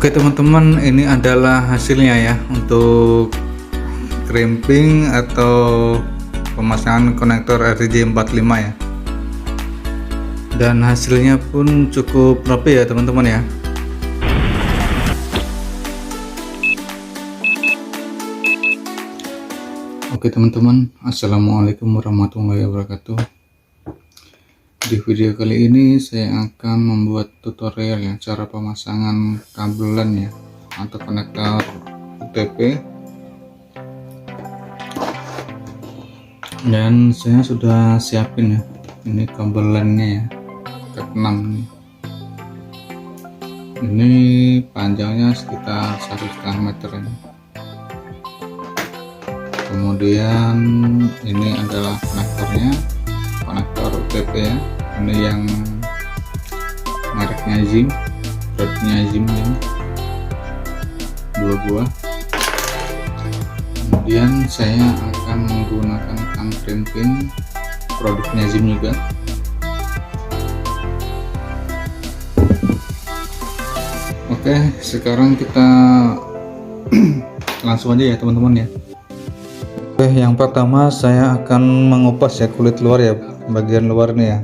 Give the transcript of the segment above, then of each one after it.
Oke teman-teman, ini adalah hasilnya ya untuk crimping atau pemasangan konektor RJ45 ya. Dan hasilnya pun cukup rapi ya teman-teman ya. Oke teman-teman, assalamualaikum warahmatullahi wabarakatuh. Di video kali ini saya akan membuat tutorial ya, cara pemasangan kabelan ya atau konektor UTP. Dan saya sudah siapin ya, ini kabelannya ya, cat 6 nih. Ini panjangnya sekitar 1,5 meter ini. Kemudian ini adalah konektornya, konektor UTP ya. Ini yang mereknya Zim, beratnya Zim ya, 2 buah. Kemudian saya akan menggunakan tang crimping produknya Zim juga. Oke, sekarang kita langsung aja ya teman-teman ya. Oke, yang pertama saya akan mengupas ya kulit luar ya, bagian luar nih ya.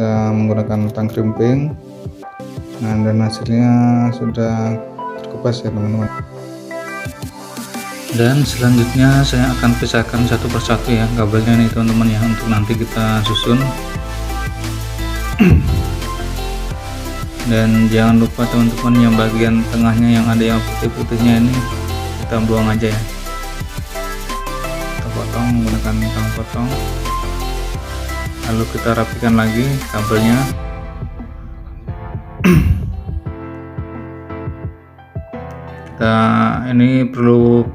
Kita menggunakan tang crimping. Nah, dan hasilnya sudah terkupas ya teman-teman. Dan selanjutnya saya akan pisahkan satu persatu ya kabelnya nih teman-teman ya, untuk nanti kita susun. Dan jangan lupa teman-teman, yang bagian tengahnya yang ada yang putih-putihnya ini kita buang aja ya. Kita potong menggunakan tang potong, lalu kita rapikan lagi kabelnya. Kita ini perlu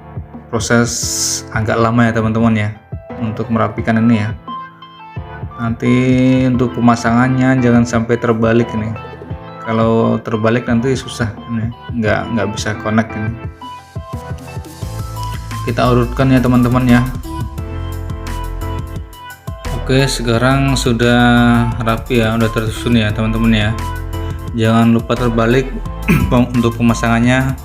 proses agak lama ya teman-teman ya untuk merapikan ini ya. Nanti untuk pemasangannya jangan sampai terbalik ini. Kalau terbalik nanti susah ini, nggak bisa connect ini. Kita urutkan ya teman-teman ya. Oke, sekarang sudah rapi ya, udah tersusun ya teman-teman ya. Jangan lupa terbalik untuk pemasangannya.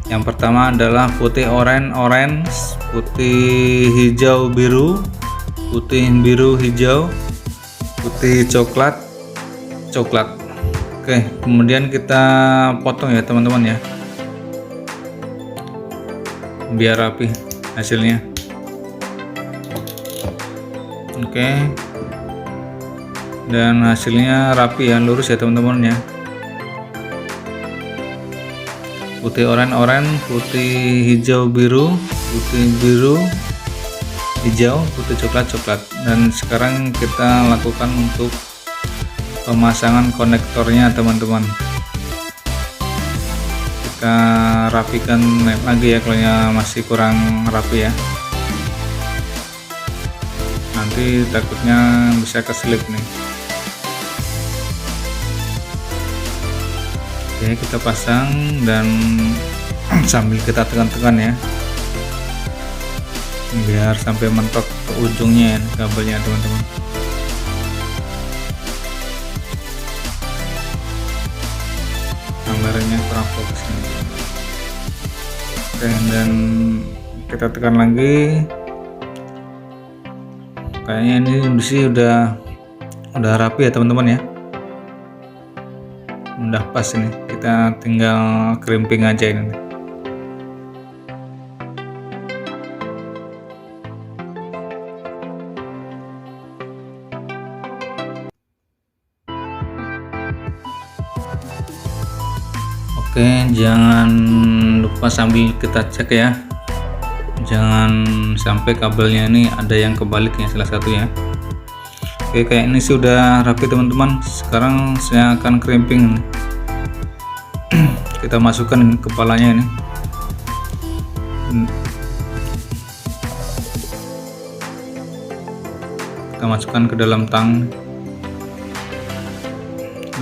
Yang pertama adalah putih orange, putih hijau biru, putih biru hijau, putih coklat. Oke, kemudian kita potong ya teman-teman ya, biar rapi hasilnya. Oke, dan hasilnya rapi ya, lurus ya teman-teman ya. Putih orange, putih hijau biru, putih biru hijau, putih coklat. Dan sekarang kita lakukan untuk pemasangan konektornya teman-teman. Kita rapikan lagi ya kalau masih kurang rapi ya, nanti takutnya bisa keselip nih. Oke, kita pasang dan sambil kita tekan-tekan ya, biar sampai mentok ke ujungnya ya, kabelnya teman-teman. Gambarnya kurang fokus ini. Oke, dan kita tekan lagi. Kayaknya ini sih udah rapi ya teman-teman ya, udah pas ini. Kita tinggal crimping aja ini. Oke, jangan lupa sambil kita cek ya, jangan sampai kabelnya ini ada yang kebaliknya salah satu ya. Oke, kayak ini sudah rapi teman-teman. Sekarang saya akan crimping. Kita masukkan kepalanya ini. Kita masukkan ke dalam tang,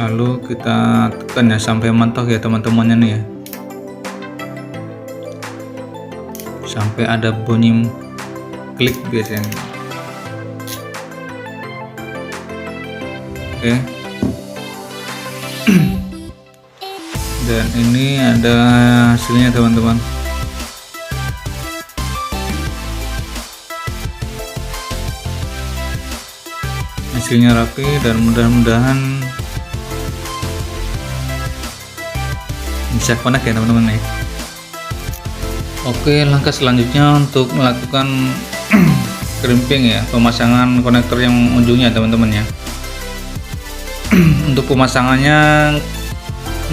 lalu kita tekan ya sampai mentok ya teman-temannya nih ya, sampai ada bunyi klik biasanya. Oke. ini ada hasilnya teman-teman. Hasilnya rapi dan mudah-mudahan bisa connect ya teman-teman ya. Oke, langkah selanjutnya untuk melakukan crimping ya, pemasangan konektor yang ujungnya teman-teman ya. Untuk pemasangannya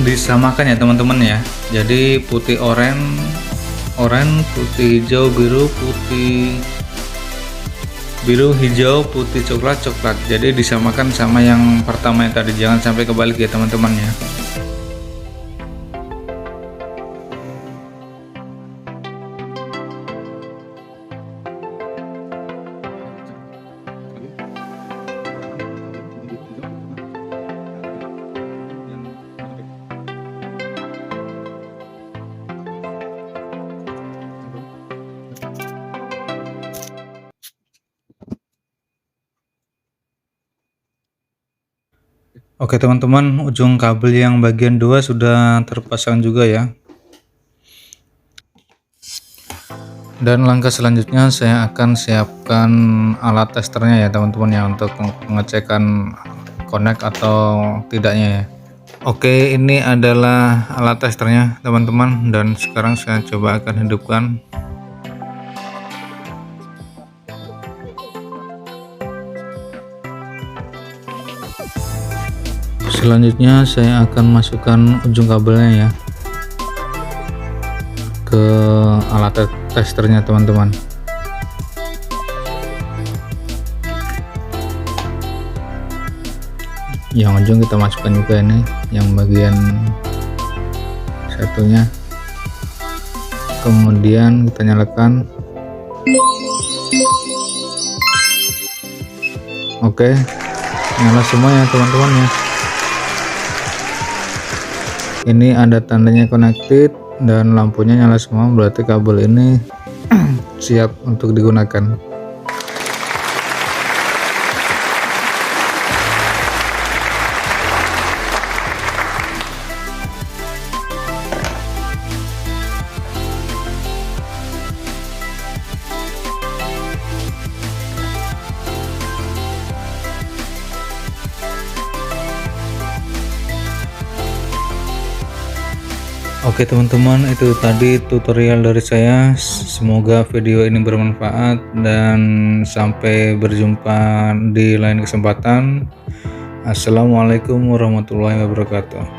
disamakan ya teman-teman ya, jadi putih oranye, putih hijau biru, putih biru hijau, putih coklat, jadi disamakan sama yang pertama yang tadi, jangan sampai kebalik ya teman-teman ya. Oke teman-teman, ujung kabel yang bagian 2 sudah terpasang juga ya. Dan langkah selanjutnya saya akan siapkan alat testernya ya teman-teman ya, untuk pengecekan connect atau tidaknya ya. Oke, ini adalah alat testernya teman-teman, dan sekarang saya coba akan hidupkan. Selanjutnya saya akan masukkan ujung kabelnya ya ke alat testernya teman-teman. Yang ujung kita masukkan juga ini, yang bagian satunya. Kemudian kita nyalakan. Oke, nyala semuanya teman-teman ya. Ini ada tandanya connected dan lampunya nyala semua, berarti kabel ini siap untuk digunakan. Oke teman-teman, itu tadi tutorial dari saya. Semoga video ini bermanfaat dan sampai berjumpa di lain kesempatan. Assalamualaikum warahmatullahi wabarakatuh.